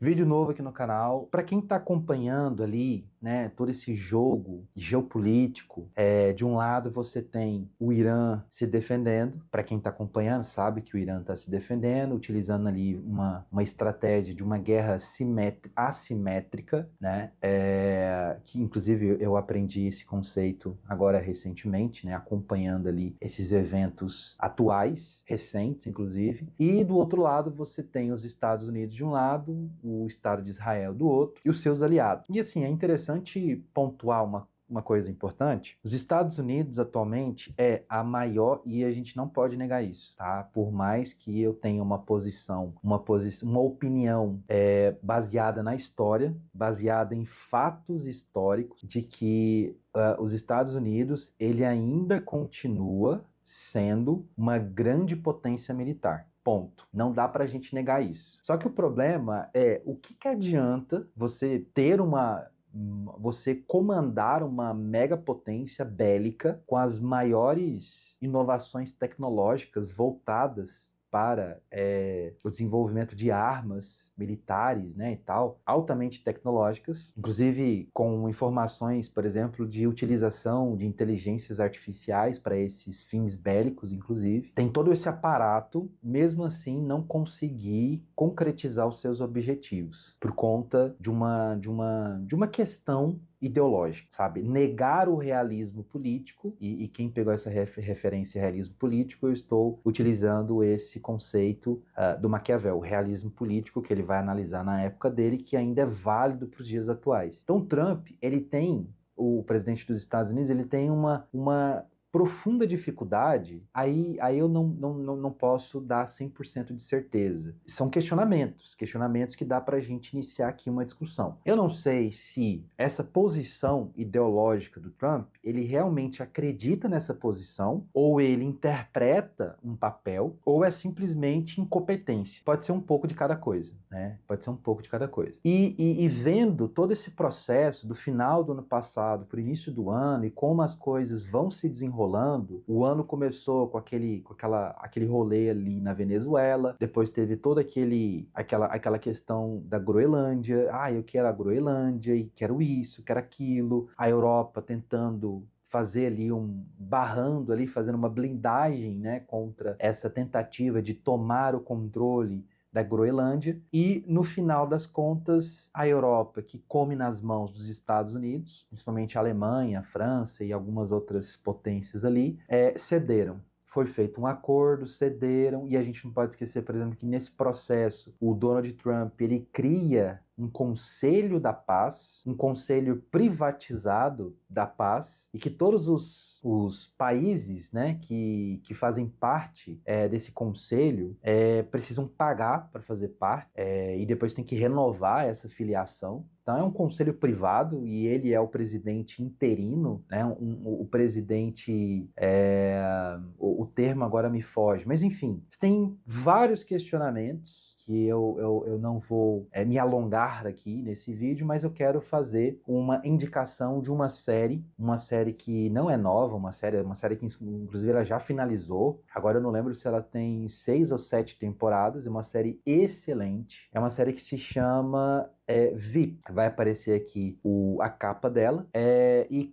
Vídeo novo aqui no canal. Para quem está acompanhando ali, né, todo esse jogo geopolítico, de um lado você tem o Irã se defendendo. Para quem está acompanhando sabe que o Irã está se defendendo, utilizando ali uma estratégia de uma guerra assimétrica, né, que inclusive eu aprendi esse conceito agora recentemente, né, acompanhando ali esses eventos atuais, recentes inclusive. E do outro lado você tem os Estados Unidos de um lado, o Estado de Israel do outro e os seus aliados. E assim, é interessante pontuar uma coisa importante. Os Estados Unidos atualmente é a maior, e a gente não pode negar isso, tá? Por mais que eu tenha uma opinião baseada na história, baseada em fatos históricos, de que os Estados Unidos, ele ainda continua sendo uma grande potência militar. Ponto. Não dá pra gente negar isso. Só que o problema é o que adianta você comandar uma megapotência bélica com as maiores inovações tecnológicas voltadas para o desenvolvimento de armas militares, né, e tal, altamente tecnológicas, inclusive com informações, por exemplo, de utilização de inteligências artificiais para esses fins bélicos, inclusive. Tem todo esse aparato, mesmo assim não conseguir concretizar os seus objetivos, por conta de uma questão ideológica, sabe? Negar o realismo político, e quem pegou essa referência realismo político, eu estou utilizando esse conceito do Maquiavel, o realismo político, que ele vai analisar na época dele, que ainda é válido para os dias atuais. Então, Trump, o presidente dos Estados Unidos, ele tem uma profunda dificuldade, aí eu não posso dar 100% de certeza. São questionamentos que dá para a gente iniciar aqui uma discussão. Eu não sei se essa posição ideológica do Trump, ele realmente acredita nessa posição, ou ele interpreta um papel, ou é simplesmente incompetência. Pode ser um pouco de cada coisa, né? Pode ser um pouco de cada coisa. E vendo todo esse processo do final do ano passado para o início do ano e como as coisas vão se desenrolando, o ano começou com aquele rolê ali na Venezuela, depois teve toda aquela questão da Groenlândia, eu quero a Groenlândia, e quero isso, quero aquilo, a Europa tentando fazer ali barrando ali, fazendo uma blindagem, né, contra essa tentativa de tomar o controle da Groenlândia, e no final das contas a Europa, que come nas mãos dos Estados Unidos, principalmente a Alemanha, a França e algumas outras potências ali, cederam. Foi feito um acordo, cederam, e a gente não pode esquecer, por exemplo, que nesse processo o Donald Trump, ele cria um conselho da paz, um conselho privatizado da paz, e que todos os países, né, que fazem parte desse conselho precisam pagar para fazer parte, e depois tem que renovar essa filiação. Então é um conselho privado e ele é o presidente interino, né? O presidente, o termo agora me foge, mas enfim, tem vários questionamentos que eu não vou me alongar aqui nesse vídeo, mas eu quero fazer uma indicação de uma série que não é nova, uma série que inclusive ela já finalizou, agora eu não lembro se ela tem 6 ou 7 temporadas, é uma série excelente, é uma série que se chama VIP. Vai aparecer aqui a capa dela, e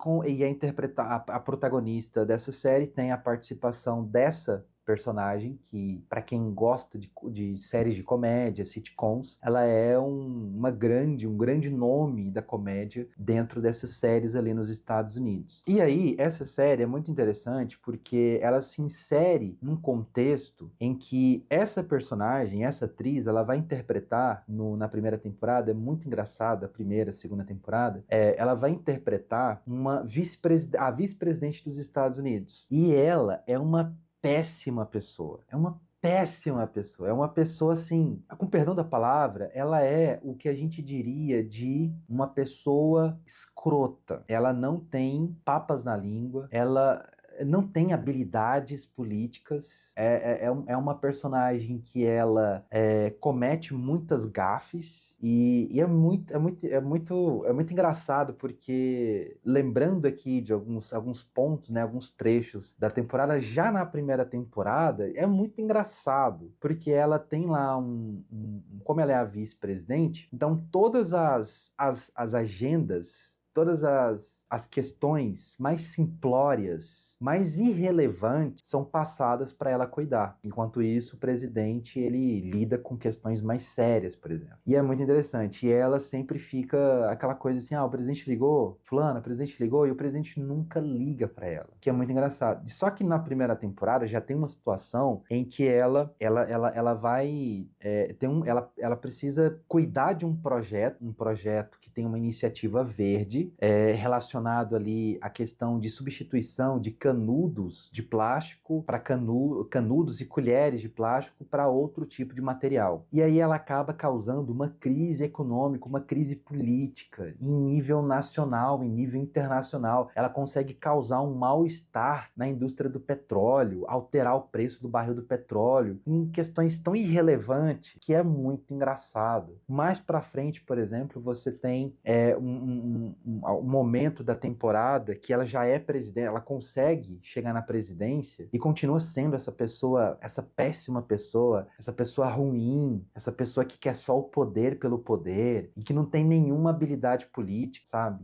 a protagonista dessa série tem a participação dessa personagem, que para quem gosta de séries de comédia, sitcoms, ela é um grande nome da comédia dentro dessas séries ali nos Estados Unidos. E aí, essa série é muito interessante porque ela se insere num contexto em que essa personagem, essa atriz, ela vai interpretar na primeira temporada, é muito engraçada, a primeira, segunda temporada, ela vai interpretar a vice-presidente dos Estados Unidos. E ela é uma péssima pessoa. É uma péssima pessoa. É uma pessoa, assim, com perdão da palavra, ela é o que a gente diria de uma pessoa escrota. Ela não tem papas na língua, ela não tem habilidades políticas, é uma personagem que ela comete muitas gafes e é muito engraçado porque, lembrando aqui de alguns pontos, né, alguns trechos da temporada, já na primeira temporada, é muito engraçado, porque ela tem lá como ela é a vice-presidente, então todas as agendas, todas as questões mais simplórias, mais irrelevantes, são passadas para ela cuidar. Enquanto isso, o presidente, ele lida com questões mais sérias, por exemplo. E é muito interessante. E ela sempre fica aquela coisa assim, o presidente ligou, fulano, o presidente ligou, e o presidente nunca liga para ela, que é muito engraçado. Só que na primeira temporada já tem uma situação em que ela vai ela precisa cuidar de um projeto que tem uma iniciativa verde, relacionado ali à questão de substituição de canudos de plástico para canudos e colheres de plástico para outro tipo de material. E aí ela acaba causando uma crise econômica, uma crise política em nível nacional, em nível internacional. Ela consegue causar um mal-estar na indústria do petróleo, alterar o preço do barril do petróleo, em questões tão irrelevantes que é muito engraçado. Mais para frente, por exemplo, você tem um momento da temporada que ela já é presidente, ela consegue chegar na presidência e continua sendo essa pessoa, essa péssima pessoa, essa pessoa ruim, essa pessoa que quer só o poder pelo poder e que não tem nenhuma habilidade política, sabe?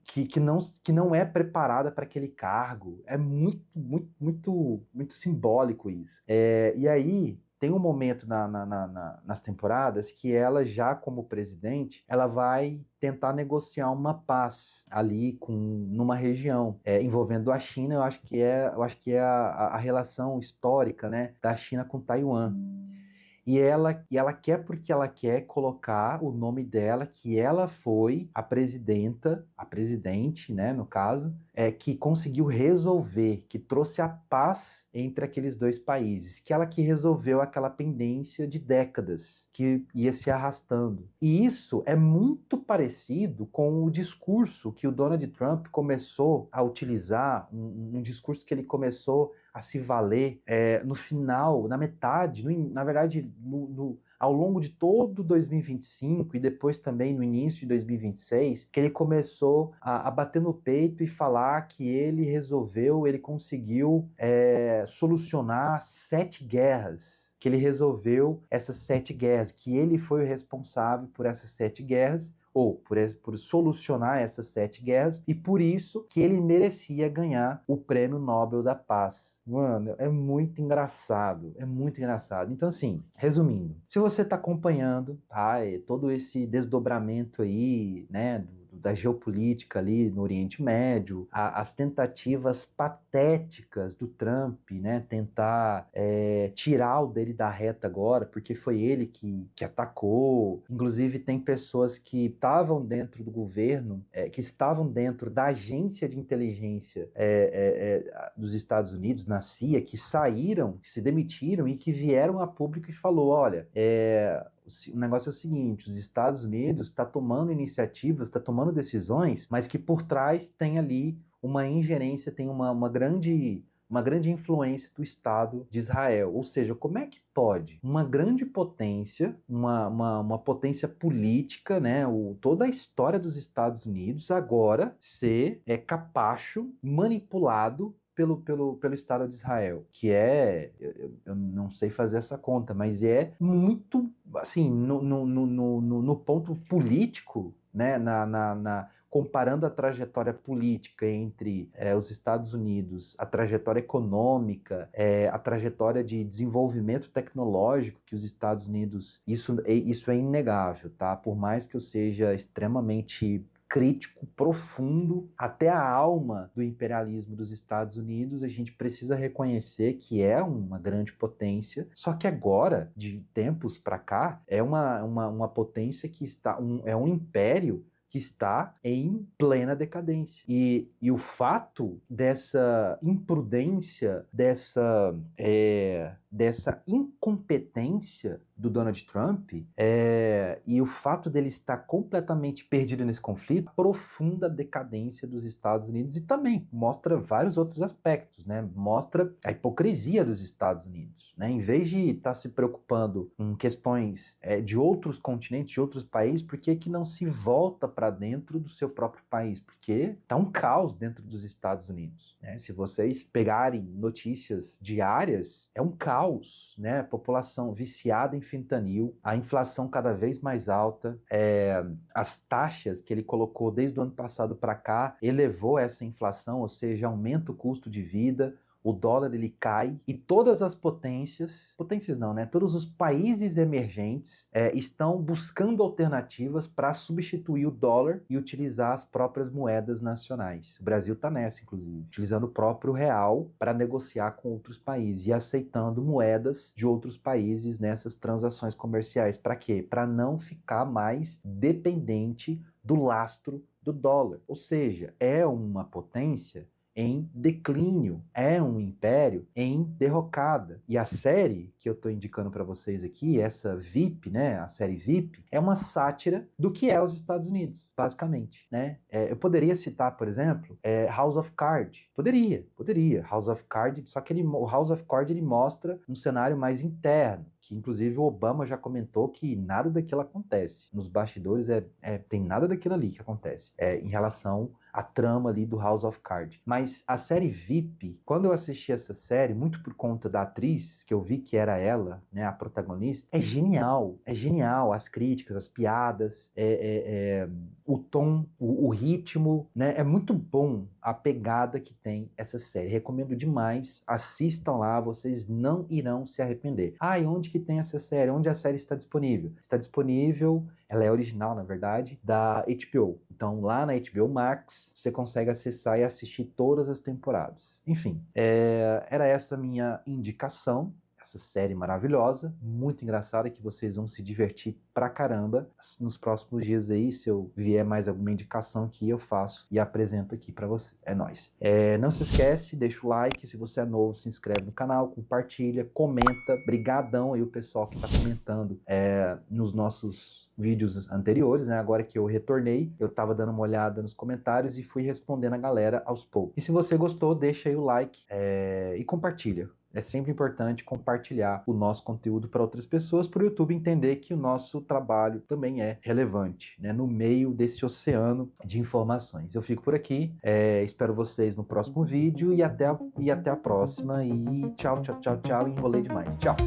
Que não é preparada para aquele cargo. É muito simbólico isso. E aí tem um momento nas temporadas que ela, já como presidente, ela vai tentar negociar uma paz ali numa região envolvendo a China. Eu acho que é a relação histórica, né, da China com Taiwan. E ela quer, porque ela quer colocar o nome dela, que ela foi a presidente, né, no caso, que conseguiu resolver, que trouxe a paz entre aqueles dois países, que resolveu aquela pendência de décadas que ia se arrastando. E isso é muito parecido com o discurso que o Donald Trump começou a utilizar, um discurso que ele começou a se valer no final, na metade, na verdade, ao longo de todo 2025 e depois também no início de 2026, que ele começou a bater no peito e falar que ele conseguiu solucionar 7 guerras, que ele resolveu essas 7 guerras, que ele foi o responsável por essas 7 guerras, ou por solucionar essas 7 guerras, e por isso que ele merecia ganhar o Prêmio Nobel da Paz. Mano, é muito engraçado, é muito engraçado. Então, assim, resumindo, se você está acompanhando, tá, todo esse desdobramento aí, né, da geopolítica ali no Oriente Médio, as tentativas patéticas do Trump, né, tentar tirar o dele da reta agora, porque foi ele que atacou. Inclusive, tem pessoas que estavam dentro do governo, que estavam dentro da agência de inteligência dos Estados Unidos, na CIA, que saíram, que se demitiram e que vieram a público e falou, olha, o negócio é o seguinte, os Estados Unidos está tomando iniciativas, está tomando decisões, mas que por trás tem ali uma ingerência, tem uma grande influência do Estado de Israel. Ou seja, como é que pode uma grande potência, uma potência política, né, toda a história dos Estados Unidos agora ser capacho, manipulado pelo Estado de Israel, que eu não sei fazer essa conta, mas é muito, assim, no ponto político, né, comparando a trajetória política entre os Estados Unidos, a trajetória econômica, a trajetória de desenvolvimento tecnológico que os Estados Unidos, isso é inegável, tá? Por mais que eu seja extremamente crítico, profundo, até a alma do imperialismo dos Estados Unidos, a gente precisa reconhecer que é uma grande potência, só que agora, de tempos para cá, é uma potência que é um império que está em plena decadência. E o fato dessa imprudência, dessa incompetência do Donald Trump e o fato dele estar completamente perdido nesse conflito aprofunda a decadência dos Estados Unidos e também mostra vários outros aspectos, né? Mostra a hipocrisia dos Estados Unidos, né? Em vez de estar se preocupando com questões de outros continentes, de outros países, por que que não se volta para dentro do seu próprio país? Porque está um caos dentro dos Estados Unidos, né? Se vocês pegarem notícias diárias, é um caos, né? A população viciada em fentanil, a inflação cada vez mais alta, as taxas que ele colocou desde o ano passado para cá elevou essa inflação, ou seja, aumenta o custo de vida, o dólar ele cai e todas as potências não, né? Todos os países emergentes estão buscando alternativas para substituir o dólar e utilizar as próprias moedas nacionais. O Brasil está nessa, inclusive, utilizando o próprio real para negociar com outros países e aceitando moedas de outros países nessas transações comerciais. Para quê? Para não ficar mais dependente do lastro do dólar. Ou seja, é uma potência em declínio, é um império em derrocada. E a série que eu estou indicando para vocês aqui, essa VIP, né, a série VIP, é uma sátira do que é os Estados Unidos, basicamente, né? Eu poderia citar, por exemplo, House of Cards. Poderia. House of Cards, só que o House of Cards ele mostra um cenário mais interno, que inclusive o Obama já comentou que nada daquilo acontece. Nos bastidores tem nada daquilo ali que acontece em relação à trama ali do House of Cards. Mas a série VIP, quando eu assisti essa série, muito por conta da atriz, que eu vi que era ela, né, a protagonista, é genial. As críticas, as piadas, o tom, o ritmo, né, é muito bom a pegada que tem essa série. Recomendo demais, assistam lá, vocês não irão se arrepender. E onde que tem essa série? Onde a série está disponível? Está disponível, ela é original, na verdade, da HBO. Então, lá na HBO Max, você consegue acessar e assistir todas as temporadas. Enfim, era essa minha indicação. Essa série maravilhosa, muito engraçada, que vocês vão se divertir pra caramba nos próximos dias aí. Se eu vier mais alguma indicação que eu faço e apresento aqui pra você. É nóis. Não se esquece, deixa o like. Se você é novo, se inscreve no canal, compartilha, comenta. Brigadão aí o pessoal que tá comentando nos nossos vídeos anteriores, né? Agora que eu retornei, eu tava dando uma olhada nos comentários e fui respondendo a galera aos poucos. E se você gostou, deixa aí o like e compartilha. É sempre importante compartilhar o nosso conteúdo para outras pessoas, para o YouTube entender que o nosso trabalho também é relevante, né, no meio desse oceano de informações. Eu fico por aqui, espero vocês no próximo vídeo e até a próxima. E tchau, enrolei demais. Tchau!